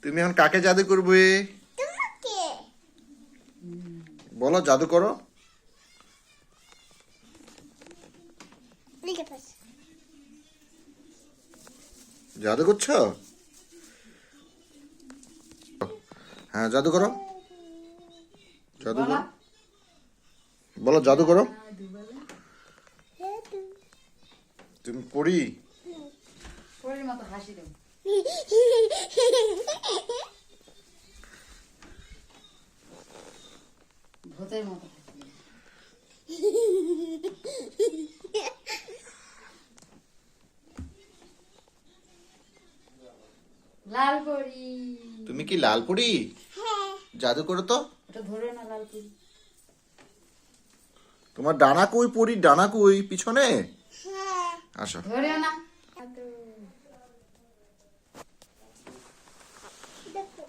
তুমি এখন কাকে জাদু করবে? তোমাকে। বলো, জাদু করো। লিখে পাস। জাদু করছো? হ্যাঁ, জাদু করো। জাদু করো। বলো, জাদু করো। তুমি পড়ি। পরের মতো হাসি দেব। ভূতের মতো হাসি দেব। লাল পরি। তুমি কি লাল পড়ি? হ্যাঁ। জাদু করো তো। ওটা ধরে না, লাল পরি। তোমার ডানা কই পড়ি? ডানা কই পিছনে? হ্যাঁ। আসো। ধরেও না। দেখো।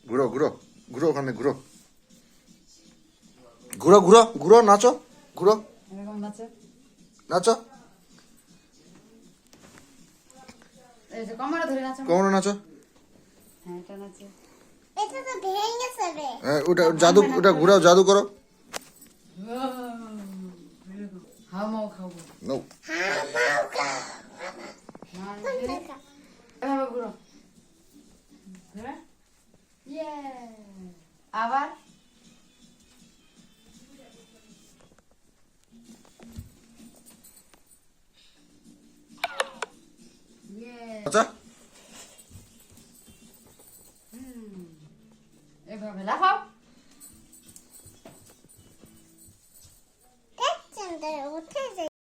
ঘুরো ঘুরো ঘুরো, ওখানে ঘুরো ঘুরো ঘুরো ঘুরো, নাচো, ঘুরো, এরকম নাচে। নাচো, এই যে কোমরে ধরে নাচো। কোমরে নাচো। হ্যাঁ, এটা নাচে। এটা তো ভেঙে যাবে। হ্যাঁ, ওটা জাদু, ওটা ঘুরাও, জাদু করো। হাও মাও খাবো। নো। হ্যাঁ, মাও খাও। এভাবে ঘুরো। ঘুরে। ইয়ে। আবার। ইয়ে। আচ্ছা।